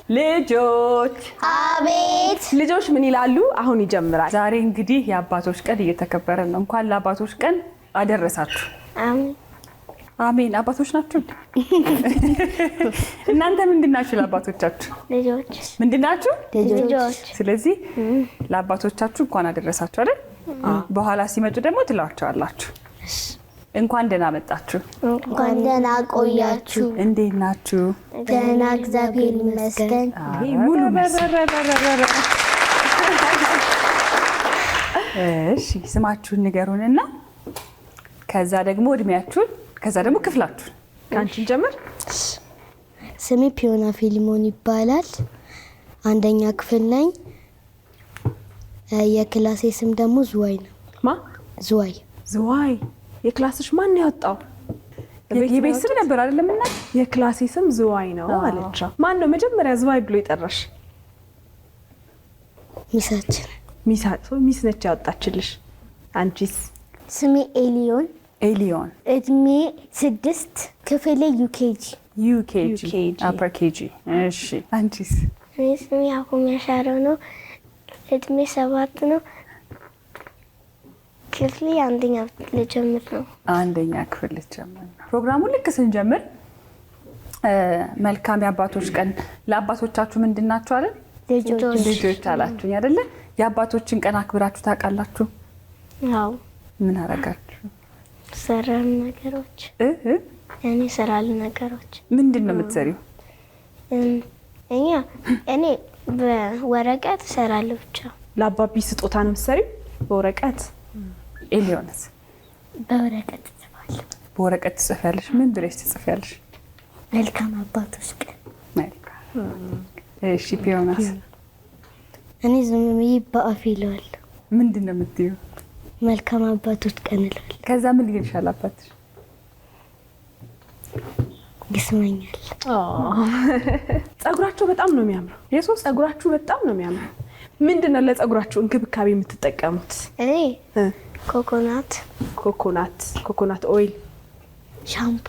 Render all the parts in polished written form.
ልጆች አቤት ልጆች ምን ይላሉ? አሁን ይጀምራል። ዛሬ እንግዲህ የአባቶች ቀን እየተከበረ ነው። እንኳን ለአባቶች ቀን አደረሳችሁ። አሜን አሜን። አባቶች ናችሁ እናንተ? ምንድናችሁ ለአባቶቻችሁ? ልጆች ምንድናችሁ? ልጆች። ስለዚህ ለአባቶቻችሁ እንኳን አደረሳችሁ አይደል? በኋላ ሲመጡ ደግሞ ትላቸዋላችሁ እንኳን ደህና መጣችሁ፣ እንኳን ደህና ቆያችሁ። እንዴት ናችሁ? ደህና እግዚአብሔር ይመስገን። ሙሉ እሺ፣ ስማችሁን ንገሩንና ከዛ ደግሞ እድሜያችሁን ከዛ ደግሞ ክፍላችሁን። ካንቺን ጀምር። ስሜ ፒዮና ፊሊሞን ይባላል። አንደኛ ክፍል ነኝ። የክላሴ ስም ደግሞ ዝዋይ ነው። ማ? ዝዋይ። ዝዋይ። የክላስሽ ማን ያወጣው? የቤት ስም ነበር አይደለም? እና የክላሴ ስም ዝዋይ ነው አለች። ማን ነው መጀመሪያ ዝዋይ ብሎ ይጠራሽ? ሚሳችን። ሚስ ነች ያወጣችልሽ። አንቺስ? ስሜ ኤሊዮን። ኤሊዮን። እድሜ 6፣ ክፍሌ ዩኬጂ። ዩኬጂ አፐር ኬጂ። እሺ፣ አንቺስ? እኔ ስሜ አሁን ያሻረው ነው። እድሜ 7 ነው። ክፍሌ አንደኛ ልጀምር ነው። አንደኛ ክፍል ልጀምር ነው። ፕሮግራሙን ልክ ስንጀምር መልካም የአባቶች ቀን ለአባቶቻችሁ ምንድናችሁ አለን? ልጆች አላችሁኝ አይደለ? የአባቶችን ቀን አክብራችሁ ታውቃላችሁ? አዎ። ምን አረጋችሁ? ሰራን ነገሮች እኔ ሰራል ነገሮች። ምንድነው የምትሰሪው? እኔ በወረቀት ሰራለሁ ብቻ። ለአባቢ ስጦታ ነው የምትሰሪው? በወረቀት። ኤሊዮንስ? በወረቀት ጽፋለሁ። በወረቀት ትጽፊያለሽ? ምን ብለሽ ትጽፊያለሽ? መልካም አባቶች ቀን። መልካም። እሺ፣ ፒዮናስ? እኔ ዝም ብዬ በአፌ እለዋለሁ። ምንድነው የምትይው? መልካም አባቶች ቀን እላለሁ። ከዛ ምን ይልሻል አባትሽ? ይስመኛል። ጸጉራችሁ በጣም ነው የሚያምረው። የሶስት ጸጉራችሁ በጣም ነው የሚያምረው። ምንድነው ለጸጉራችሁ እንክብካቤ የምትጠቀሙት? እኔ ኮኮናት ኦይል፣ ሻምፖ።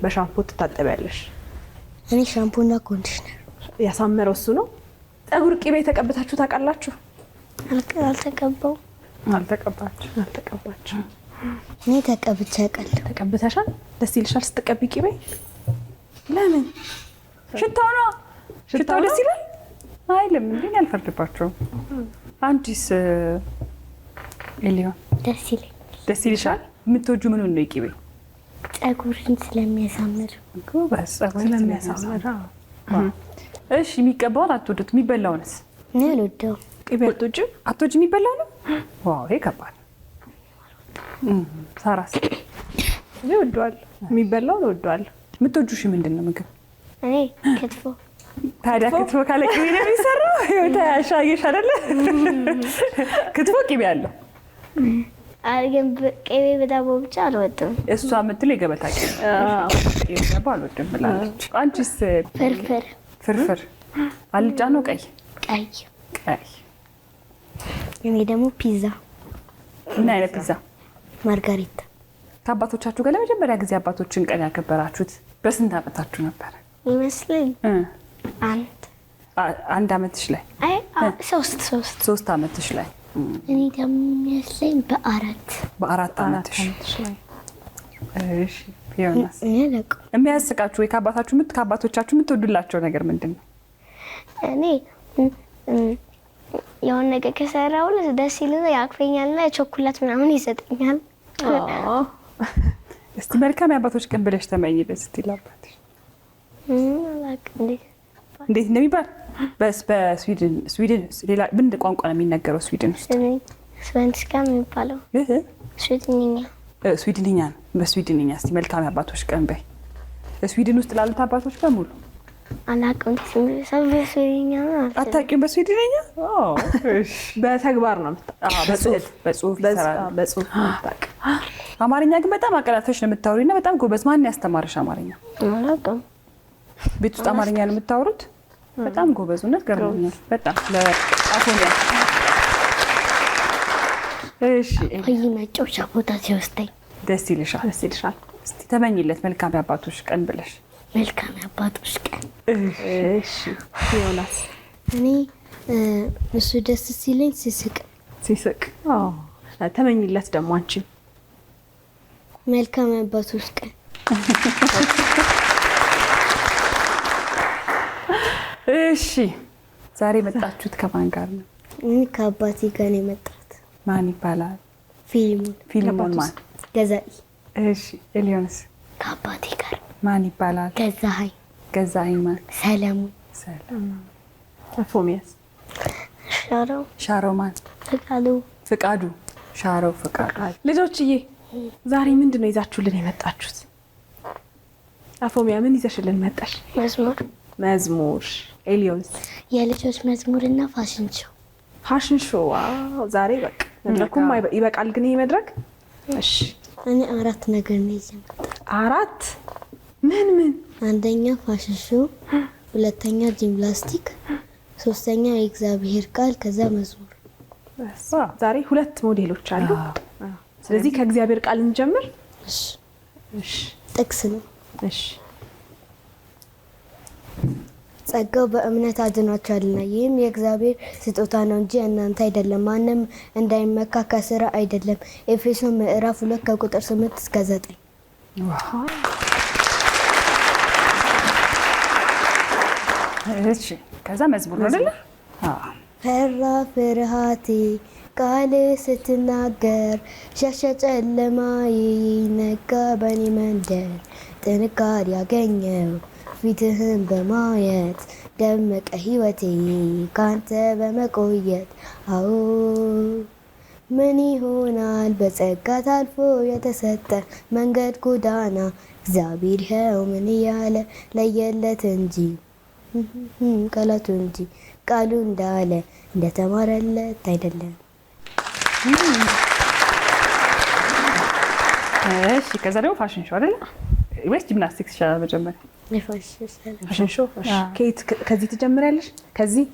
በሻምፖ ትታጠቢያለሽ? እኔ ሻምፖና ኮንዲሽነር። ያሳመረው እሱ ነው። ጸጉር ቅቤ ተቀብታችሁ ታውቃላችሁ? አልተቀባው። አልተቀባችሁ? እኔ ተቀብቼ አውቃለሁ። ተቀብተሻል? ደስ ይልሻል ስትቀቢ ቅቤ? ለምን? ሽታው ነው። ሽታው ደስ ይላል አይልም? እንዴ አልፈርድባቸውም። አንቺስ ኤሊዮን? ደስ ይልሻል? የምትወጁ ምን ነው? ቅቤ ጸጉርን ስለሚያሳምር። ጎበዝ፣ ጸጉርን ስለሚያሳምር። እሺ፣ የሚቀባውን አትወዱት? የሚበላውንስ? እኔ አልወደውም። ቅቤ አትወጂም? አትወጂ የሚበላው ነው? ዋው፣ ይሄ ከባድ። ሳራስ? እኔ እወደዋለሁ። የሚበላውን እወደዋለሁ። የምትወጂው እሺ ምንድን ነው ምግብ? እኔ ክትፎ። ታዲያ ክትፎ ካለ ቅቤ ነው የሚሰራው? ይኸው ታያሻየሽ አይደለ? ክትፎ ቅቤ አለው። ግን ቅቤ በዳቦ ብቻ አልወድም። እሷ የምትለው የገበታ ቅቤ አልወድም ብላለች። አንቺስ? ፍርፍር። አልጫ ነው ቀይ? ቀይ። እኔ ደግሞ ፒዛ። ምን አይነት ፒዛ? ማርጋሪታ። ከአባቶቻችሁ ጋር ለመጀመሪያ ጊዜ አባቶችን ቀን ያከበራችሁት በስንት ዓመታችሁ ነበር ይመስለኝ? አንድ ዓመትሽ ላይ? አይ 3 ዓመትሽ ላይ። እኔ ደግሞ የሚመስለኝ በአራት ዓመትሽ ላይ። እሺ፣ ፒዮናስ? እኔ ለቀው የሚያስቃችሁ ወይ ከአባቶቻችሁ የምትወዱላቸው ነገር ምንድን ነው? እኔ የሆነ ነገር ከሰራው ደስ ይልና ያቅፈኛልና ቾኮላት ምናምን ይሰጠኛል። እስቲ መልካም የአባቶች ቀን ብለሽ ተመኝ ደስ ይላባትሽ። እንዴት እንደሚባል በስዊድን ሌላ ምን ቋንቋ ነው የሚነገረው? ስዊድን ውስጥ ስvenska ነው የሚባለው። ስዊድንኛ ነው። በስዊድንኛ እስቲ መልካም የአባቶች ቀን በይ። በስዊድን ውስጥ ላሉት አባቶች በሙሉ አላውቅም። በስዊድንኛ አታውቂም? በስዊድንኛ በተግባር ነው። በጽሁፍ አማርኛ ግን በጣም አቀላጥፈሽ ነው የምታወሪና በጣም ጎበዝ። ማን ያስተማርሽ አማርኛ? አላውቅም። ቤት ውስጥ አማርኛ ነው የምታወሩት? በጣም ጎበዝ። እውነት ገርሞኛል በጣም ለአፎኒያ። እሺ፣ መጫወቻ ቦታ ሲወስደኝ ደስ ይልሻል? እስቲ ተመኝለት መልካም የአባቶች ቀን ብለሽ። መልካም አባቶች ቀን። እሺ ዮናስ? እኔ እሱ ደስ ሲለኝ ሲስቅ ተመኝለት ደግሞ አንቺ። መልካም አባቶች ቀን። እሺ ዛሬ መጣችሁት ከማን ጋር ነው? እኔ ከአባቴ ጋር ነው የመጣሁት። ማን ይባላል? ፊልሞን ማን? ገዛኢ። እሺ ኤሊዮንስ? ከአባቴ ጋር። ማን ይባላል? ገዛኸኝ ማን? ሰለሞን። አፎሚያስ? ሻሮ ማን? ፍቃዱ። ሻሮ ፍቃዱ። ልጆችዬ ዛሬ ምንድን ነው ይዛችሁልን የመጣችሁት? አፎሚያ ምን ይዘሽልን መጣሽ? መዝሙር። ኤሊዮንስ? የልጆች መዝሙርና ፋሽን ሾው። ዋው ዛሬ በቃ መድረኩም ይበቃል። ግን ይሄ መድረክ እሺ። እኔ 4 ነገር ነው ይዤ መጣሁ። 4? ምን? አንደኛ ፋሽን ሾው፣ ሁለተኛ ጂምናስቲክ፣ ሶስተኛ የእግዚአብሔር ቃል፣ ከዛ መዝሙር። ዛሬ 2 ሞዴሎች አሉ። ስለዚህ ከእግዚአብሔር ቃል እንጀምር። እሺ ጥቅስ ነው። እሺ ጸጋው በእምነት አድኗቸዋልና ይህም የእግዚአብሔር ስጦታ ነው እንጂ እናንተ አይደለም፣ ማንም እንዳይመካ ከስራ አይደለም። ኤፌሶን ምዕራፍ 2 ከቁጥር 8 እስከ 9። እሺ ከዛ መዝሙር ነው አይደል? ፈራ ፍርሃቴ ቃል ስትናገር፣ ሸሸ ጨለማዬ ነጋ በኔ መንደር። ጥንካሬ ያገኘው ፊትህን በማየት ደመቀ ህይወቴ ካንተ በመቆየት። አዎ ምን ይሆናል በጸጋ ታልፎ የተሰጠ መንገድ ጎዳና፣ እግዚአብሔር ይኸው ምን እያለ ለየለት እንጂ ቃላቱ እንጂ ቃሉ እንዳለ እንደተማረለት አይደለም። እሺ ከዛ ደግሞ ፋሽን ሾው አይደል ወይስ ጂምናስቲክስ ይሻላል? መጀመሪያ ፋሽን ሾው። ከዚህ ትጀምሪያለሽ? ከዚህ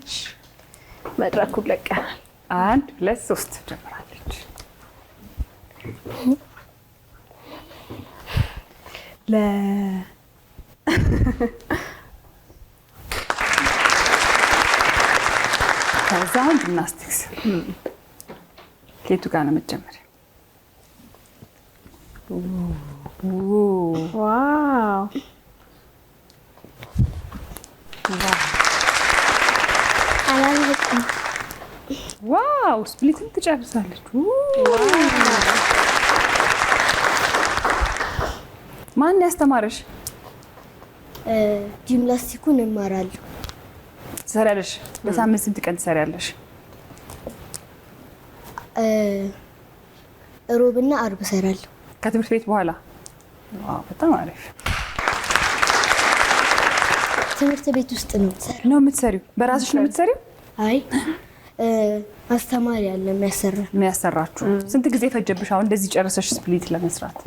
መድረኩን ለቀናል። 1 2 3 ጀምራለች። ከዛ ጂምናስቲክስ ከየቱ ጋር ነው መጀመሪያ? ዋው ዋው ስፕሊትን ትጨርሳለች። ማን ያስተማረሽ? ጂምናስቲኩን እማራለሁ። ትሰሪያለሽ? በሳምንት ስንት ቀን ትሰሪያለሽ? ሮብና አርብ እሰራለሁ። ከትምህርት ቤት በኋላ? ዋው በጣም አሪፍ። ትምህርት ቤት ውስጥ ነው የምትሰሪው? በራስሽ ነው የምትሰሪው? አይ አስተማሪ አለ የሚያሰራችሁ። ስንት ጊዜ ፈጀብሽ አሁን እንደዚህ ጨርሰሽ ስፕሊት ለመስራት?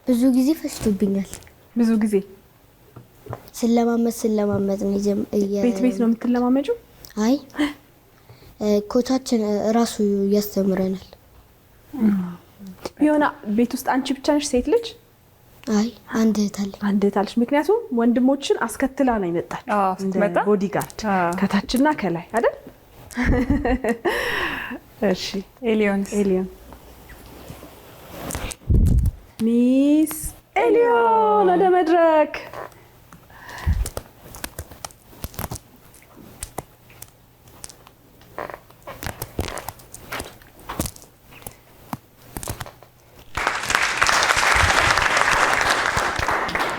ብዙ ጊዜ ፈጅቶብኛል። ብዙ ጊዜ ስለማመድ ነው። ቤት ነው የምትለማመጂው? አይ ኮቻችን ራሱ ያስተምረናል። የሆነ ቤት ውስጥ አንቺ ብቻ ነሽ ሴት ልጅ? አይ አንድ እህት አለች። ምክንያቱም ወንድሞችን አስከትላ ነው የመጣችው። ስትመጣ ቦዲጋርድ ከታችና ከላይ አይደል? እሺ ኤሊዮን ሚስ ኤሊዮን ወደ መድረክ።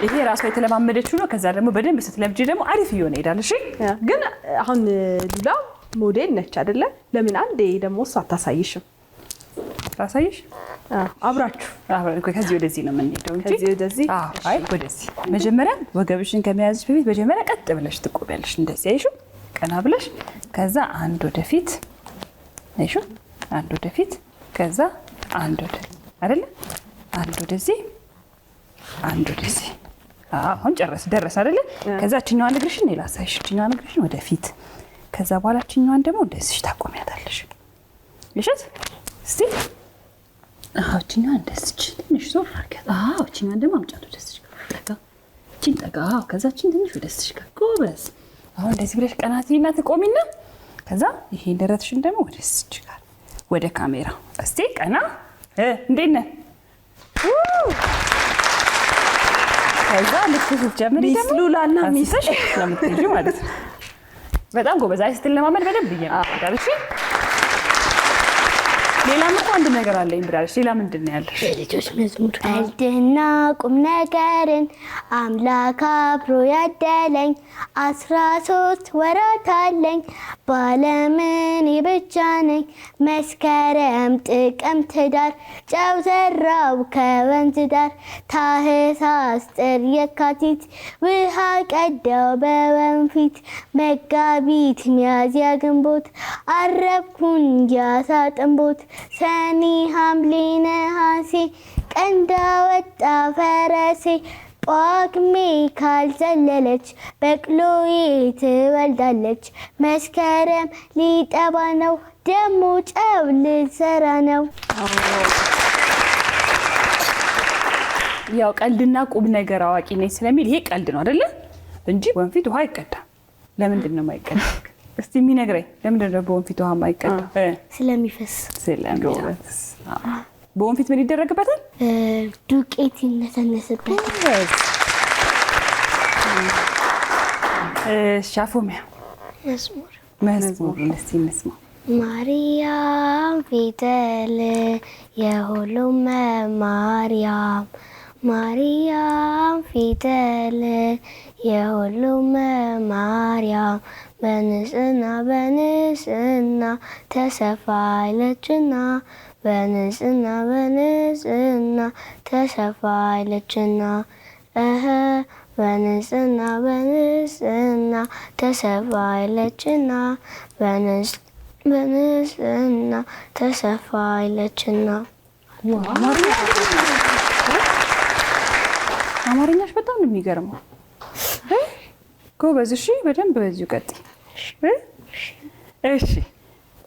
ይሄ ራሷ የተለማመደችው ነው። ከዛ ደግሞ በደንብ ስትለምጂ ደግሞ አሪፍ እየሆነ ይሄዳል። እሺ ግን አሁን ሉላ ሞዴል ነች አይደለ? ለምን አንዴ ደግሞ እሷ አታሳይሽም? ታሳይሽ? አብራችሁ ከዚህ ወደዚህ ነው የምንሄደው እንጂ ከዚህ ወደዚህ። አይ ወደዚህ። መጀመሪያ ወገብሽን ከመያዝሽ በፊት መጀመሪያ ቀጥ ብለሽ ትቆሚያለሽ። እንደዚህ አይሹ፣ ቀና ብለሽ ከዛ አንድ ወደፊት አይሹ፣ አንድ ወደፊት ከዛ አንድ ወደ አይደለ? አንድ ወደዚህ፣ አንድ ወደዚህ። አሁን ደረስ አይደለ? ከዛ እችኛዋን እግርሽን ላሳይሽ። እችኛዋን እግርሽን ወደፊት ከዛ በኋላ እችኛዋን ደግሞ እንደዚህ ታቆሚያታለሽ። እሺት እስቲ እችኛዋን እንደዚህ ትንሽ ዞር አድርጊያት። እችኛዋን ደግሞ አምጫት ወደዚህ። እቺን ጠጋ፣ ከዛችን ትንሽ ወደ እስሽ ጋር ጎበዝ። አሁን እንደዚህ ብለሽ ቀናትና ትቆሚና ከዛ ይሄን ደረትሽን ደግሞ ወደ እስሽ ጋር ወደ ካሜራ እስቲ ቀና። እንዴት ነህ? ከዛ ልክ ስትጀምሪ ደግሞ ሚስ ሉላና ሚስሽ ለምትይጂ ማለት ነው። በጣም ጎበዝ። አይ ስትለማመድ በደንብ እየመጣሽ ሌላም እኮ አንድ ነገር አለኝ ብላለች። ሌላ ምንድን ነው ያለሽ? የልጆች መዝሙር ቀልድና ቁም ነገርን አምላክ አብሮ ያደለኝ 13 ወራት አለኝ ባለምን ብቻ ነኝ መስከረም ጥቅምት ኅዳር ጨው ዘራው ከወንዝ ዳር ታኅሳስ ጥር የካቲት ውሃ ቀዳው በወንፊት መጋቢት ሚያዝያ ግንቦት አረብኩኝ ያሳ ጥንቦት ሰኔ ሐምሌ ነሐሴ ቀንዳ ወጣ ፈረሴ ጳጉሜ ካልዘለለች በቅሎዬ ትወልዳለች መስከረም ሊጠባ ነው ደሞ ጨው ልዘራ ነው። ያው ቀልድና ቁም ነገር አዋቂ ነኝ ስለሚል ይሄ ቀልድ ነው አይደለ እንጂ ወንፊት ውሃ አይቀዳም። ለምንድን ነው የማይቀዳ? እስቲ የሚነግረኝ ለምንድን ነው በወንፊት ውሃ የማይቀዳ? ስለሚፈስ በወንፊት ምን ይደረግበታል? ዱቄት ይነሰነስበታል። ሻፎሚያ መዝሙር እስቲ እንስማ። ማርያም ፊደል የሁሉም ማርያም ማርያም ፊደል የሁሉም ማርያም በንጽህና በንጽህና ተሰፋለችና በንጽህና በንጽህና ተሰፋለችና በንጽህና በንጽህና ተሰፋለችና በንጽህና ተሰፋለችና። አማርኛሽ በጣም ነው የሚገርመው። ጎበዝ። እሺ በደንብ በዚሁ ቀጥይ። እሺ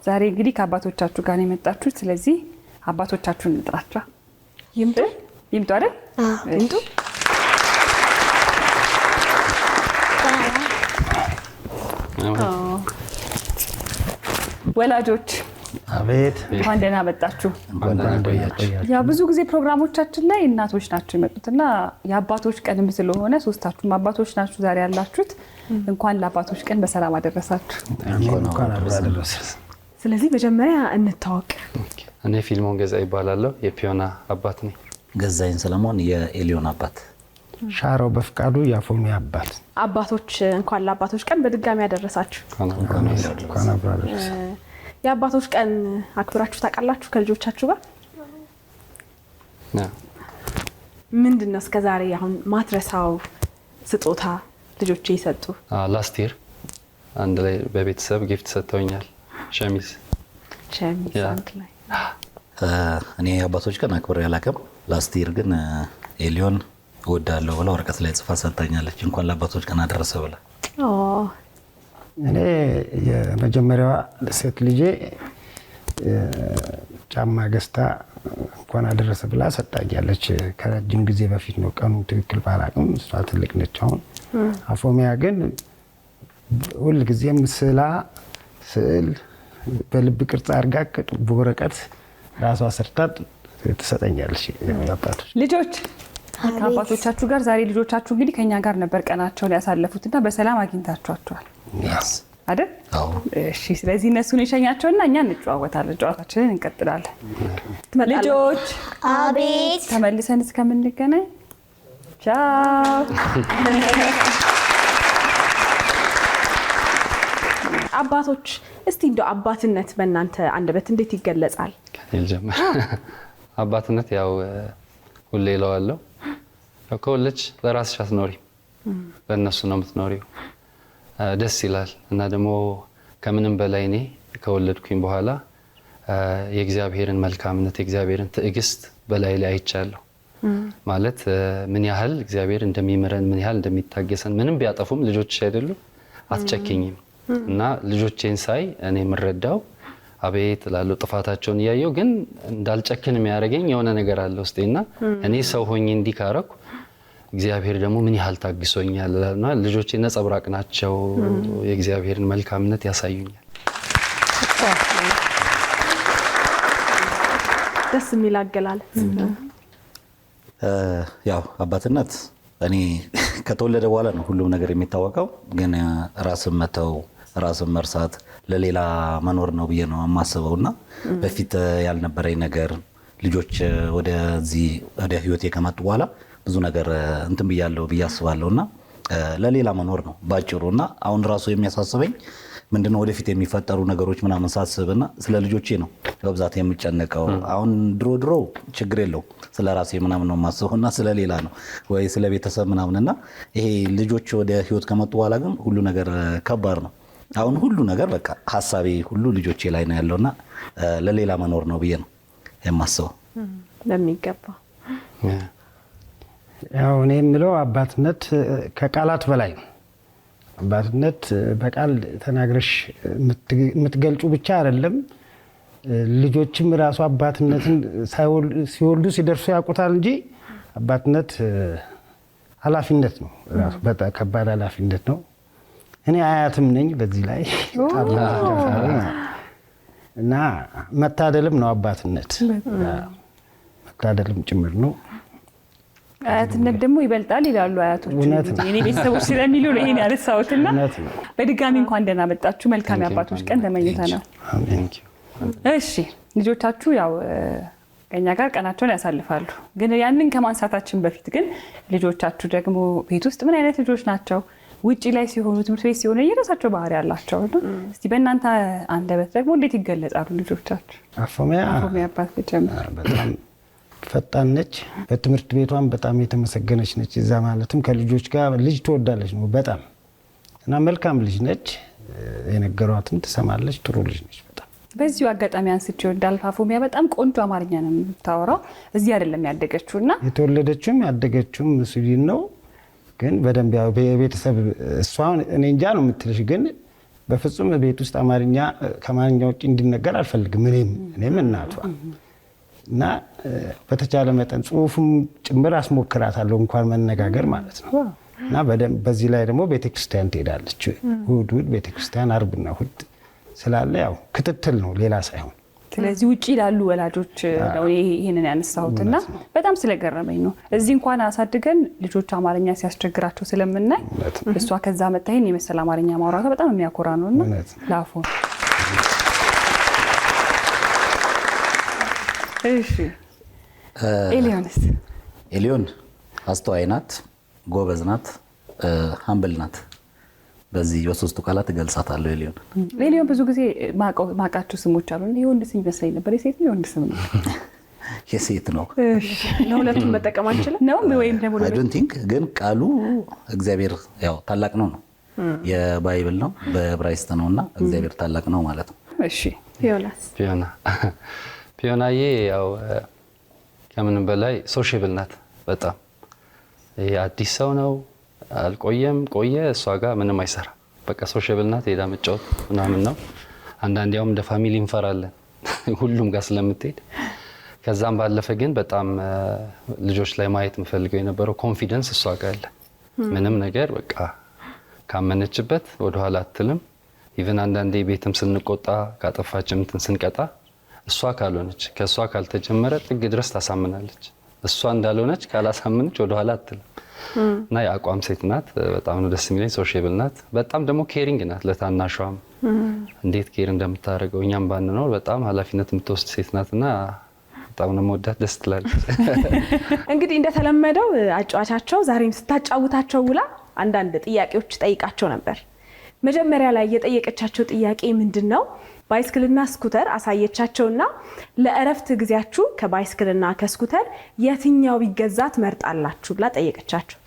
ዛሬ እንግዲህ ከአባቶቻችሁ ጋር ነው የመጣችሁት። ስለዚህ አባቶቻችሁን እንጥራቸው። ይምጡ አይደል? ይምጡ። ወላጆች አቤት እንኳን ደህና መጣችሁ። ያው ብዙ ጊዜ ፕሮግራሞቻችን ላይ እናቶች ናቸው የመጡትና የአባቶች ቀንም ስለሆነ ሶስታችሁም አባቶች ናችሁ ዛሬ ያላችሁት። እንኳን ለአባቶች ቀን በሰላም አደረሳችሁ። እንኳን አደረሰ። ስለዚህ መጀመሪያ እንታወቅ። እኔ ፊልሞን ገዛ ይባላለሁ። የፒዮና አባት ነኝ። ገዛይን ሰለሞን የኤሊዮን አባት። ሻራው በፍቃዱ የአፎሚያ አባት። አባቶች እንኳን ለአባቶች ቀን በድጋሚ ያደረሳችሁ። እንኳን አብሮ አደረሰ። የአባቶች ቀን አክብራችሁ ታውቃላችሁ ከልጆቻችሁ ጋር? ምንድን ነው እስከዛሬ አሁን ማትረሳው ስጦታ ልጆቼ ይሰጡ? ላስት ይር አንድ ላይ በቤተሰብ ጊፍት ሰጥተውኛል። ሸሚዝ አንድ ላይ። እኔ የአባቶች ቀን አክብሬ አላውቅም። ላስት ይር ግን ኤሊዮን እወዳለሁ ብላ ወረቀት ላይ ጽፋ ሰጥታኛለች። እንኳን ለአባቶች ቀን አደረሰ ብላ። እኔ የመጀመሪያዋ ሴት ልጄ ጫማ ገዝታ እንኳን አደረሰ ብላ ሰጣኛለች። ከረጅም ጊዜ በፊት ነው፣ ቀኑ ትክክል ባላውቅም። እሷ ትልቅ ነች አሁን። አፎሚያ ግን ሁልጊዜም ስዕል በልብ ቅርጽ አድርጋ በወረቀት ራሷ ሰርታ ትሰጠኛለች። አባቶች ልጆች ከአባቶቻችሁ ጋር ዛሬ ልጆቻችሁ እንግዲህ ከኛ ጋር ነበር ቀናቸውን ያሳለፉትና በሰላም አግኝታችኋቸዋል አይደል? እሺ። ስለዚህ እነሱን የሸኛቸውና እኛ እንጨዋወታለን፣ ጨዋታችንን እንቀጥላለን። ልጆች አቤት። ተመልሰን እስከምንገናኝ ቻው። አባቶች እስቲ እንደው አባትነት በእናንተ አንደበት እንዴት ይገለጻል? ልጀምር። አባትነት ያው ሁሌ እለዋለሁ፣ ከወለድሽ ለራስሽ አትኖሪም፣ ለእነሱ ነው የምትኖሪው። ደስ ይላል። እና ደግሞ ከምንም በላይ እኔ ከወለድኩኝ በኋላ የእግዚአብሔርን መልካምነት የእግዚአብሔርን ትዕግስት በላይ ላይ አይቻለሁ። ማለት ምን ያህል እግዚአብሔር እንደሚምረን ምን ያህል እንደሚታገሰን፣ ምንም ቢያጠፉም ልጆች አይደሉ አትጨክኝም። እና ልጆቼን ሳይ እኔ የምረዳው አቤት እላለሁ፣ ጥፋታቸውን እያየው ግን እንዳልጨክን የሚያደርገኝ የሆነ ነገር አለ ውስጤና እኔ ሰው ሆኜ እንዲህ ካረኩ እግዚአብሔር ደግሞ ምን ያህል ታግሶኛል እና ልጆቼ ነጸብራቅ ናቸው፣ የእግዚአብሔርን መልካምነት ያሳዩኛል። ደስ የሚል አገላለጽ። ያው አባትነት እኔ ከተወለደ በኋላ ነው ሁሉም ነገር የሚታወቀው። ግን ራስን መተው፣ ራስን መርሳት፣ ለሌላ መኖር ነው ብዬ ነው የማስበው እና በፊት ያልነበረኝ ነገር ልጆች ወደዚህ ወደ ህይወቴ ከመጡ በኋላ ብዙ ነገር እንትን ብያለሁ ብዬ አስባለሁ እና ለሌላ መኖር ነው ባጭሩ። እና አሁን ራሱ የሚያሳስበኝ ምንድነው ወደፊት የሚፈጠሩ ነገሮች ምናምን ሳስብና ስለ ልጆቼ ነው በብዛት የምጨነቀው። አሁን ድሮ ችግር የለው ስለ ራሴ ምናምን ነው የማስበው እና ስለ ሌላ ነው ወይ ስለ ቤተሰብ ምናምንና ይሄ ልጆች ወደ ህይወት ከመጡ በኋላ ግን ሁሉ ነገር ከባድ ነው። አሁን ሁሉ ነገር በቃ ሀሳቤ ሁሉ ልጆቼ ላይ ነው ያለውና ለሌላ መኖር ነው ብዬ ነው የማስበው። ለሚገባ ያው እኔ የምለው አባትነት ከቃላት በላይ ነው። አባትነት በቃል ተናግረሽ የምትገልጹ ብቻ አይደለም። ልጆችም ራሱ አባትነትን ሲወልዱ ሲደርሱ ያውቁታል እንጂ አባትነት ኃላፊነት ነው ራሱ በጣም ከባድ ኃላፊነት ነው። እኔ አያትም ነኝ በዚህ ላይ እና መታደልም ነው አባትነት፣ መታደልም ጭምር ነው። አያትነት ደግሞ ይበልጣል ይላሉ አያቶች። እኔ ቤተሰቦች ስለሚሉ ነው ይሄን ያነሳሁትና በድጋሚ እንኳን ደህና መጣችሁ። መልካም የአባቶች ቀን ተመኝተናል። እሺ ልጆቻችሁ ያው ከኛ ጋር ቀናቸውን ያሳልፋሉ። ግን ያንን ከማንሳታችን በፊት ግን ልጆቻችሁ ደግሞ ቤት ውስጥ ምን አይነት ልጆች ናቸው? ውጪ ላይ ሲሆኑ ትምህርት ቤት ሲሆኑ የራሳቸው ባህሪ ያላቸው ነው። እስቲ በእናንተ አንደበት ደግሞ እንዴት ይገለጻሉ ልጆቻችሁ? አፎሚያ አባት ጀምር። በጣም ፈጣን ነች። በትምህርት ቤቷም በጣም የተመሰገነች ነች። እዛ ማለትም ከልጆች ጋር ልጅ ትወዳለች ነው በጣም እና መልካም ልጅ ነች። የነገሯትን ትሰማለች። ጥሩ ልጅ ነች በጣም። በዚሁ አጋጣሚ አንስቼ እንዳልኩ አፎሚያ በጣም ቆንጆ አማርኛ ነው የምታወራው። እዚህ አይደለም ያደገችውና የተወለደችውም ያደገችውም ስዊድን ነው። ግን በደንብ ያው በቤተሰብ እሷን እኔ እንጃ ነው የምትልሽ። ግን በፍጹም ቤት ውስጥ አማርኛ ከአማርኛ ውጭ እንዲነገር አልፈልግም እኔም እናቷ እና በተቻለ መጠን ጽሁፉም ጭምር አስሞክራታለሁ እንኳን መነጋገር ማለት ነው። እና በደንብ በዚህ ላይ ደግሞ ቤተክርስቲያን ትሄዳለች። እሑድ ቤተክርስቲያን፣ አርብና እሑድ ስላለ ያው ክትትል ነው ሌላ ሳይሆን። ስለዚህ ውጪ ላሉ ወላጆች ነው ይሄንን ያነሳሁትና በጣም ስለገረመኝ ነው። እዚህ እንኳን አሳድገን ልጆች አማርኛ ሲያስቸግራቸው ስለምናይ እሷ ከዛ መጣ ይሄን የመሰለ አማርኛ ማውራቷ በጣም የሚያኮራ ነውና ላፎ። እሺ ኤሊዮን አስተዋይ ናት፣ ጎበዝ ናት፣ ሀምብል ናት። በዚህ በሶስቱ ቃላት እገልጻታለሁ ኤሊዮን። ብዙ ጊዜ ማቃቸው ስሞች አሉ። የወንድ ስም ይመስለኝ ነበር። የሴት ነው የወንድ ስም ነው? የሴት ነው። ለሁለቱም መጠቀም አንችልም ነው ወይም ደግሞ አይ ዶንት ቲንክ። ግን ቃሉ እግዚአብሔር ያው ታላቅ ነው የባይብል ነው በዕብራይስጥ ነውና እግዚአብሔር ታላቅ ነው ማለት ነው። እሺ ፒዮናዬ ያው ከምንም በላይ ሶሻብል ናት በጣም። ይሄ አዲስ ሰው ነው አልቆየም ቆየ እሷ ጋር ምንም አይሰራ። በቃ ሶሻብል ናት። ሄዳ መጫወት ምናምን ነው። አንዳንዴ ያውም እንደ ፋሚሊ እንፈራለን ሁሉም ጋር ስለምትሄድ። ከዛም ባለፈ ግን በጣም ልጆች ላይ ማየት የምፈልገው የነበረው ኮንፊደንስ እሷ ጋር አለ። ምንም ነገር በቃ ካመነችበት ወደኋላ አትልም። ኢቭን አንዳንዴ ቤትም ስንቆጣ ካጠፋችም እንትን ስንቀጣ እሷ ካልሆነች ከእሷ ካልተጀመረ ጥግ ድረስ ታሳምናለች። እሷ እንዳልሆነች ካላሳመነች ወደኋላ አትልም። እና የአቋም ሴት ናት። በጣም ነው ደስ የሚለኝ። ሶሻብል ናት። በጣም ደግሞ ኬሪንግ ናት። ለታናሿም እንዴት ኬር እንደምታደርገው እኛም ባንኖር በጣም ኃላፊነት የምትወስድ ሴት ናትና በጣም ነው የምወዳት። ደስ ትላለች። እንግዲህ እንደተለመደው አጫዋቻቸው ዛሬም ስታጫውታቸው ውላ አንዳንድ ጥያቄዎች ጠይቃቸው ነበር። መጀመሪያ ላይ የጠየቀቻቸው ጥያቄ ምንድነው? ባይስክልና ስኩተር አሳየቻቸውና ለእረፍት ጊዜያችሁ ከባይስክልና ከስኩተር የትኛው ቢገዛ ትመርጣላችሁ ብላ ጠየቀቻቸው።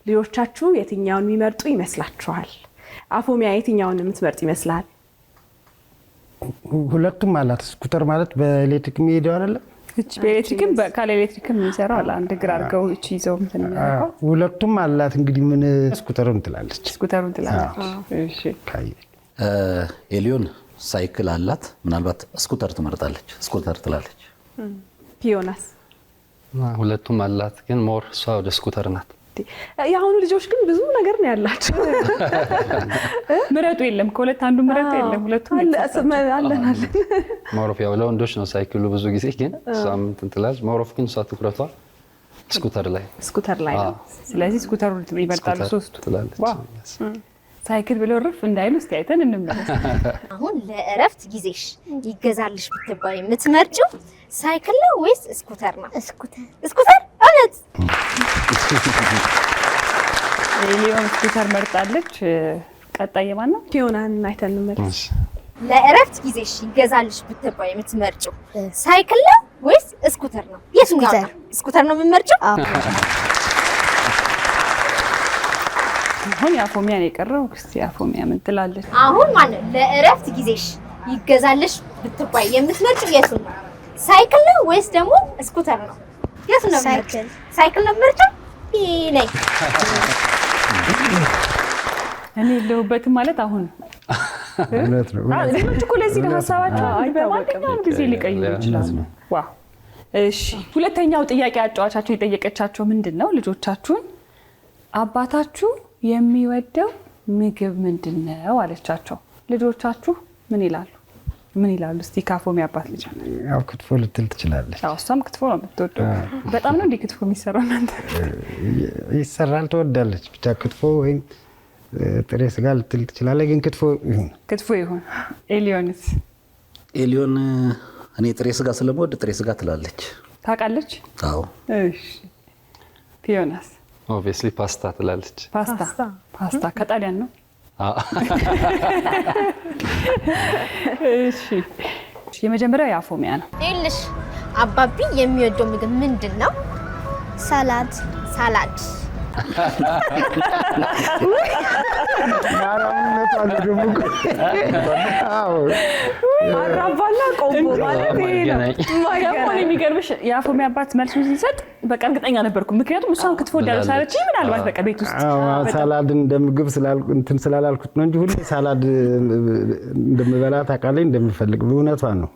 ልጆቻችሁ የትኛውን የሚመርጡ ይመስላችኋል? አፎሚያ የትኛውን የምትመርጥ ይመስላል? ሁለቱም አላት። ስኩተር ማለት በኤሌክትሪክ የሚሄደው አይደለ? በኤሌክትሪክም ካለ ኤሌክትሪክም የሚሰራው አለ። አንድ እግር አድርገው እቺ ይዘው እንትን የሚያደርገው ሁለቱም አላት። እንግዲህ ምን ስኩተሩን ትላለች። እሺ ኤሊዮን ሳይክል አላት። ምናልባት ስኩተር ትመርጣለች። ስኩተር ትላለች። ፒዮናስ? ሁለቱም አላት፣ ግን ሞር እሷ ወደ ስኩተር ናት። የአሁኑ ልጆች ግን ብዙ ነገር ነው ያላቸው። ምረጡ የለም ከሁለት አንዱ ምረጡ የለም ሁለቱም አለን። ሞሮፍ ያው ለወንዶች ነው ሳይክሉ ብዙ ጊዜ ግን እሷም እንትን ትላለች። ሞሮፍ ግን እሷ ትኩረቷ ስኩተር ላይ ነው። ስለዚህ ስኩተሩ ይበልጣሉ ሶስቱ ትላለች። ሳይክል ብለው ርፍ እንዳይሉ እስቲ አይተን እንመለስ። አሁን ለእረፍት ጊዜሽ ይገዛልሽ ብትባይ የምትመርጪው ሳይክል ነው ወይስ ስኩተር ነው? ስኩተር እውነት? ሊዮን ስኩተር መርጣለች። ቀጣይ የማን ነው? ፊዮናን አይተን እንመለስ። ለእረፍት ጊዜሽ ይገዛልሽ ብትባይ የምትመርጪው ሳይክል ነው ወይስ ስኩተር ነው? የትኛው ነው? ስኩተር ነው የምትመርጪው? አሁን የአፎሚያ ነው የቀረው። እስቲ አፎሚያ ምን ትላለች? አሁን ማለት ለእረፍት ጊዜሽ ይገዛልሽ ብትባይ የምትመርጪው የቱን ነው? ሳይክል ነው ወይስ ደግሞ ስኩተር ነው? የቱን ነው የምትመርጪው? ሳይክል ነው የምትመርጪው? ነይ እኔ የለሁበትም ማለት አሁን እውነት ነው። ሌሎች እኮ ለዚህ ነው ሀሳባቸው በማንኛውም ጊዜ ሊቀይሩ ይችላሉ። ዋው እሺ፣ ሁለተኛው ጥያቄ አጫዋቻችሁ የጠየቀቻቸው ምንድን ነው? ልጆቻችሁን አባታችሁ የሚወደው ምግብ ምንድን ነው አለቻቸው። ልጆቻችሁ ምን ይላሉ? እስቲ ካፎሚ አባት ልጅ ያው ክትፎ ልትል ትችላለች። ያው እሷም ክትፎ ነው የምትወደው። በጣም ነው እንዴ ክትፎ የሚሰራው? እናንተ ይሰራል፣ ትወዳለች። ብቻ ክትፎ ወይም ጥሬ ስጋ ልትል ትችላለች፣ ግን ክትፎ ይሁን። ኤሊዮንስ? ኤሊዮን እኔ ጥሬ ስጋ ስለምወድ ጥሬ ስጋ ትላለች። ታውቃለች? አዎ። እሺ ፊዮናስ? ኦብቪየስሊ ፓስታ ትላለች። ፓስታ ከጣሊያን ነው። እሺ የመጀመሪያው የአፎሚያ ነው። ይኸውልሽ አባቢ የሚወደው ምግብ ምንድን ነው? ሳላድ አራባና ቆቦ ማለት ደግሞ የሚገርምሽ የአፎሚያ አባት መልሱ ሲሰጥ በቃ እርግጠኛ ነበርኩ። ምክንያቱም እሷም ክትፎ እንዳለች ምናልባት በቃ ቤት ውስጥ ሳላድ እንደምግብ እንትን ስላላልኩት ነው እንጂ ሁሌ ሳላድ እንደምበላ ታውቃለች፣ እንደምፈልግ እውነቷን ነው።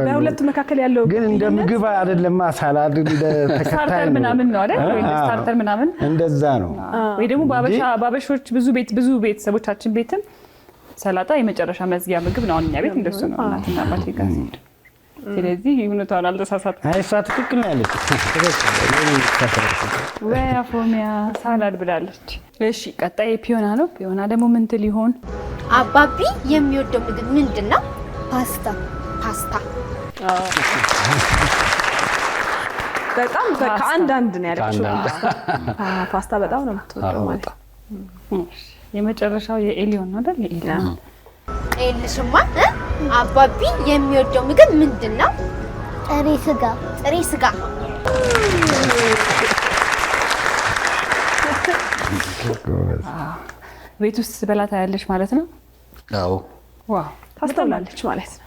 በሁለቱ መካከል ያለው ግን እንደምግብ አይደለም። ሳላድ እንደ ተከታይ ምናምን ነው አይደል? ወይ ስታርተር ምናምን እንደዛ ነው። ወይ ደግሞ ባበሾች ብዙ ቤተሰቦቻችን ቤትም ሰላጣ የመጨረሻ መዝጊያ ምግብ ነው። እኛ ቤት እንደሱ ነው እናትና አባቴ ጋር ሲሄድ። ስለዚህ እውነቷን አልተሳሳትኩም። አይ እሷ ትክክል ነው ያለች። ወይ አፎሚያ ሳላድ ብላለች። እሺ ቀጣይ ፒዮና ነው። ፒዮና ደግሞ ምን ትል ይሆን? አባቢ የሚወደው ምግብ ምንድን ነው? ፓስታ በጣም ከአንዳንድ ነው ያለችው። ፓስታ በጣም ነው የምትወደው ማለት። የመጨረሻው የኤሊዮን ነው አይደል? የኤሊዮን ይኸውልሽማ አባቢ የሚወደው ምግብ ምንድን ነው? ጥሬ ስጋ ቤት ውስጥ በላታ ያለሽ ማለት ነው? አዎ። ዋው ታስተውላለች ማለት ነው።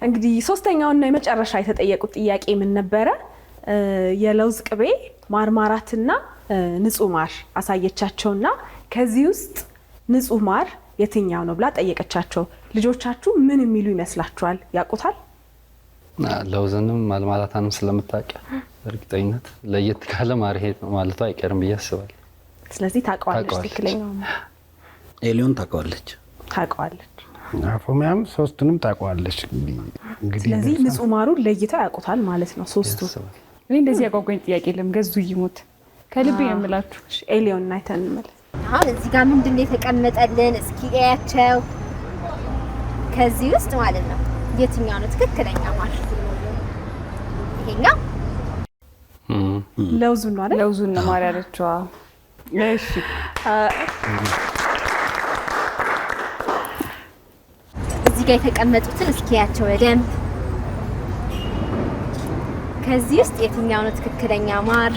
እንግዲህ ሶስተኛውና የመጨረሻ የተጠየቁት ጥያቄ ምን ነበረ? የለውዝ ቅቤ ማርማራትና ንጹህ ማር አሳየቻቸውና ከዚህ ውስጥ ንጹህ ማር የትኛው ነው ብላ ጠየቀቻቸው። ልጆቻችሁ ምን የሚሉ ይመስላችኋል? ያውቁታል? ለውዝንም ማርማራታንም ስለምታውቅ እርግጠኝነት ለየት ካለ ማር ይሄ ማለቷ አይቀርም ብዬ አስባለሁ። ስለዚህ ታውቀዋለች። ትክክለኛው ኤሊዮን ታውቀዋለች። አፎሚያም ሶስቱንም ታውቀዋለች። እንግዲህ ስለዚህ ንጹህ ማሩን ለይተው ያውቁታል ማለት ነው ሶስቱ። እኔ እንደዚህ ያጓጓኝ ጥያቄ የለም። ገዙ ይሞት ከልቤ ነው የምላችሁ። ኤሊዮን አይተን እንመለስ። አሁን እዚህ ጋር ምንድን ነው የተቀመጠልን? እስኪ እያቸው ከዚህ ውስጥ ማለት ነው የትኛው ነው ትክክለኛ ማር? ይሄኛው ለውዙን ነው አይደል? ለውዙን ነው ማር ያለችው። እሺ እዚህ ጋር የተቀመጡትን እስኪ ያቸው በደንብ። ከዚህ ውስጥ የትኛው ነው ትክክለኛ ማር?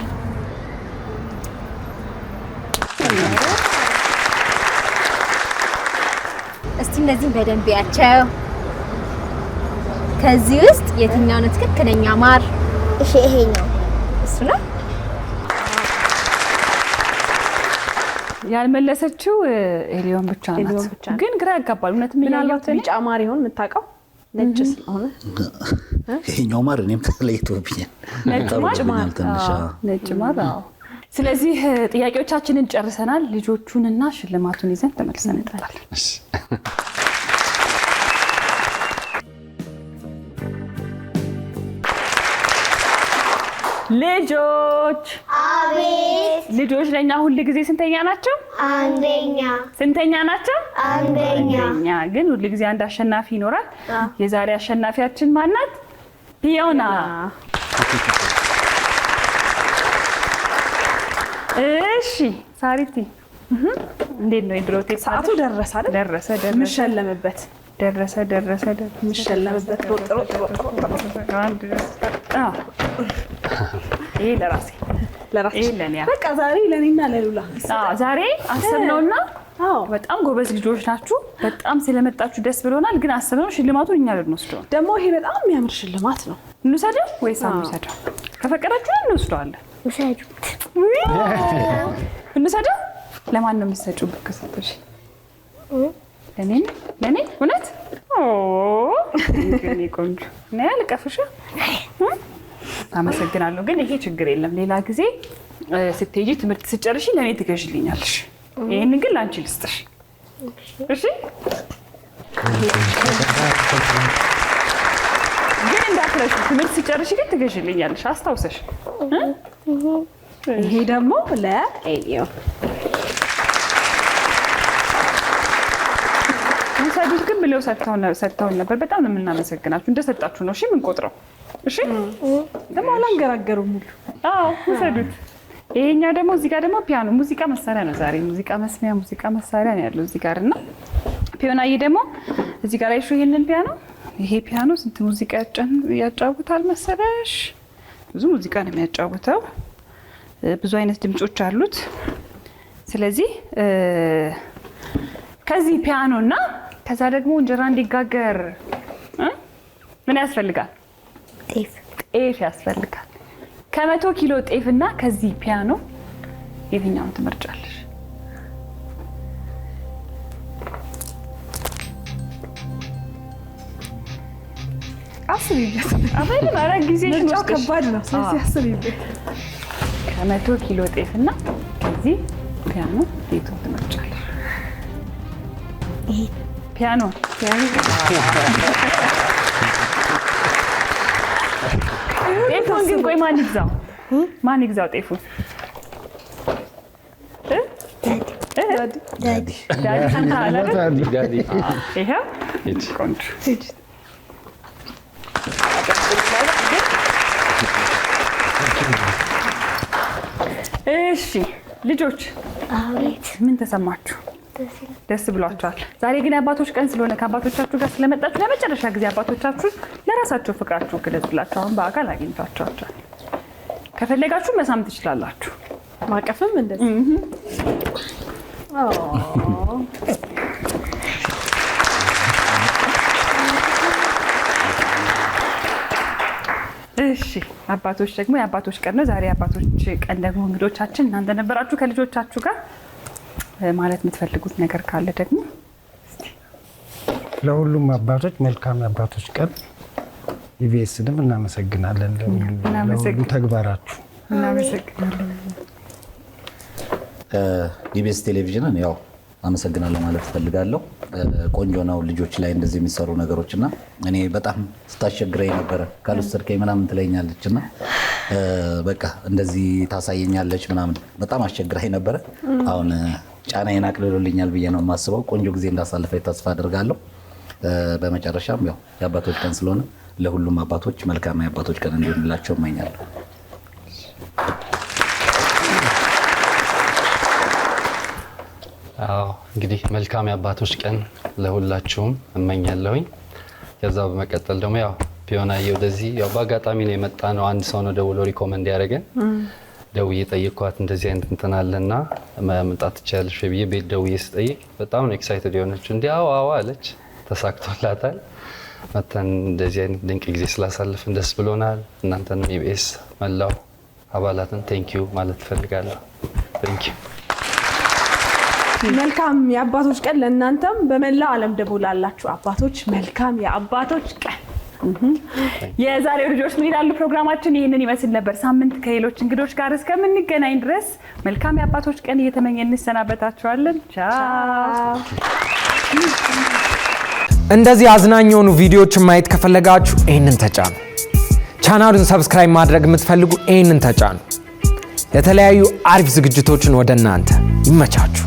እስቲ እነዚህን በደንብ ያቸው። ከዚህ ውስጥ የትኛው ነው ትክክለኛ ማር? እሺ ይሄኛው እሱ ነው። ያልመለሰችው ኤሊዮን ብቻ ናት። ግን ግራ ያጋባል። እውነትም ምናልባት ቢጫ ማር ይሆን የምታውቀው? ነጭ ስለሆነ ይሄኛው ማር እኔም ተለይቶብኛል። ነጭ ማር። ትንሽ ነጭ ማር። ስለዚህ ጥያቄዎቻችንን ጨርሰናል። ልጆቹንና ሽልማቱን ይዘን ተመልሰን እንመጣለን። ልጆች አቤት። ልጆች ለኛ ሁል ጊዜ ስንተኛ ናቸው? አንደኛ። ስንተኛ ናቸው? አንደኛ። ግን ሁል ጊዜ አንድ አሸናፊ ይኖራል። የዛሬ አሸናፊያችን ማናት? ፊዮና። እሺ ሳሪቲ እንዴት ነው የድሮ ቴፕ? ሰዓቱ ደረሰ አይደል? ደረሰ የምሸለምበት ደረሰ። የምሸለምበት ይሄ ለራሴ ለራሴ ለኔ በቃ ዛሬ ለኔና ለሉላ ዛሬ አሰብነውና በጣም ጎበዝ ልጆች ናችሁ። በጣም ስለመጣችሁ ደስ ብሎናል። ግን አሰብነው ሽልማቱን እኛ ልንወስደው ደግሞ ይሄ በጣም የሚያምር ሽልማት ነው። እንውሰደው ወይስ አንውሰደው? ከፈቀዳችሁ እንወስደዋለን። ውሰዱት። እንውሰደው። ለማን ነው የምትሰጪው? ብከሰተሽ ለኔ እውነት ግን ቆንጆ ነይ ልቀፍሽ። አመሰግናለሁ። ግን ይሄ ችግር የለም። ሌላ ጊዜ ስትሄጂ ትምህርት ስጨርሺ ለኔ ትገዥልኛለሽ። ይሄንን ግን ላንቺ ልስጥሽ። እሺ? ግን እንዳትረሺ፣ ትምህርት ስጨርሺ ግን ትገዥልኛለሽ አስታውሰሽ። ይሄ ደግሞ ለኤሊዮ ሙሳዱስ ግን ብለው ሰጥተውን ነበር። በጣም ነው የምናመሰግናችሁ። እንደሰጣችሁ ነው እሺ የምንቆጥረው። እሺ? ደግሞ አላንገራገሩም ሁሉ። አዎ ውሰዱት። ይሄኛው ደግሞ እዚህ ጋር ደግሞ ፒያኖ ሙዚቃ መሳሪያ ነው። ዛሬ ሙዚቃ መስሚያ ሙዚቃ መሳሪያ ነው ያለው እዚህ ጋር እና ፒዮናዬ ደግሞ እዚህ ጋር አይሹ ይሄንን ፒያኖ ይሄ ፒያኖ ስንት ሙዚቃ ያጫውታል መሰለሽ? ብዙ ሙዚቃ ነው የሚያጫውተው። ብዙ አይነት ድምጾች አሉት። ስለዚህ ከዚህ ፒያኖ እና ከዛ ደግሞ እንጀራ እንዲጋገር ምን ያስፈልጋል? ጤፍ ያስፈልጋል። ከ100 ኪሎ ጤፍ እና ከዚህ ፒያኖ የትኛውን ትመርጫለሽ? አስቢበት። አበል ማረግ ጊዜ ምርጫው ከባድ ነው። ስለዚህ አስቢበት። ከ100 ኪሎ ጤፍ እና ከዚህ ፒያኖ የቱን ትመርጫለሽ? ፒያኖ ጤፉን ግን ቆይ ማን ይግዛው? ማን ይግዛው ጤፉን? ዳዲ ይሄው ቆንጆ። እሺ ልጆች ምን ተሰማችሁ? ደስ ብሏቸዋል። ዛሬ ግን የአባቶች ቀን ስለሆነ ከአባቶቻችሁ ጋር ስለመጣችሁ ለመጨረሻ ጊዜ አባቶቻችሁ ለራሳቸው ፍቅራችሁ ግለጹላቸው። አሁን በአካል አግኝቷቸዋል። ከፈለጋችሁ መሳም ትችላላችሁ። ማቀፍም እንደዚህ እሺ አባቶች ደግሞ የአባቶች ቀን ነው ዛሬ። የአባቶች ቀን ደግሞ እንግዶቻችን እናንተ ነበራችሁ። ከልጆቻችሁ ጋር ማለት የምትፈልጉት ነገር ካለ ደግሞ ለሁሉም አባቶች መልካም የአባቶች ቀን። ኢቢኤስንም እናመሰግናለን ለሁሉ ተግባራችሁ። እናመሰግናለን። ኢቢኤስ ቴሌቪዥንን ያው አመሰግናለሁ ማለት እፈልጋለሁ። ቆንጆ ነው ልጆች ላይ እንደዚህ የሚሰሩ ነገሮች እና እኔ በጣም ስታስቸግረኝ ነበረ ካልወሰድከኝ ምናምን ትለኛለች እና በቃ እንደዚህ ታሳየኛለች ምናምን በጣም አስቸግራኝ ነበረ። አሁን ጫናዬን አቅልሎልኛል ብዬ ነው የማስበው። ቆንጆ ጊዜ እንዳሳለፈ ተስፋ አደርጋለሁ። በመጨረሻም ያው የአባቶች ቀን ስለሆነ ለሁሉም አባቶች መልካም የአባቶች ቀን እንዲሆንላቸው እመኛለሁ። አዎ እንግዲህ መልካም የአባቶች ቀን ለሁላችሁም እመኛለሁኝ። ከዛ በመቀጠል ደግሞ ያው ፒዮናዬ ወደዚህ ያው በአጋጣሚ ነው የመጣ ነው። አንድ ሰው ነው ደውሎ ሪኮመንድ ያደረገን። ደውዬ ጠይኳት እንደዚህ አይነት እንትን አለና መምጣት ትችያለሽ ብዬ ቤት ደውዬ ስጠይቅ በጣም ነው ኤክሳይትድ የሆነችው። እንዲህ አዎ አለች። ተሳክቶላታል። መተን እንደዚህ አይነት ድንቅ ጊዜ ስላሳለፍን ደስ ብሎናል። እናንተንም ኢቢኤስ መላው አባላትን ቴንኪዩ ማለት እፈልጋለሁ። ቴንኪዩ። መልካም የአባቶች ቀን ለእናንተም በመላው ዓለም ደግሞ ላላችሁ አባቶች መልካም የአባቶች ቀን የዛሬው ልጆች ምን ይላሉ ፕሮግራማችን ይህንን ይመስል ነበር። ሳምንት ከሌሎች እንግዶች ጋር እስከምንገናኝ ድረስ መልካም የአባቶች ቀን እየተመኘን እንሰናበታችኋለን። ቻው። እንደዚህ አዝናኝ የሆኑ ቪዲዮዎችን ማየት ከፈለጋችሁ ይህንን ተጫኑ። ቻናሉን ሰብስክራይብ ማድረግ የምትፈልጉ ይህንን ተጫኑ። የተለያዩ አሪፍ ዝግጅቶችን ወደ እናንተ ይመቻችሁ።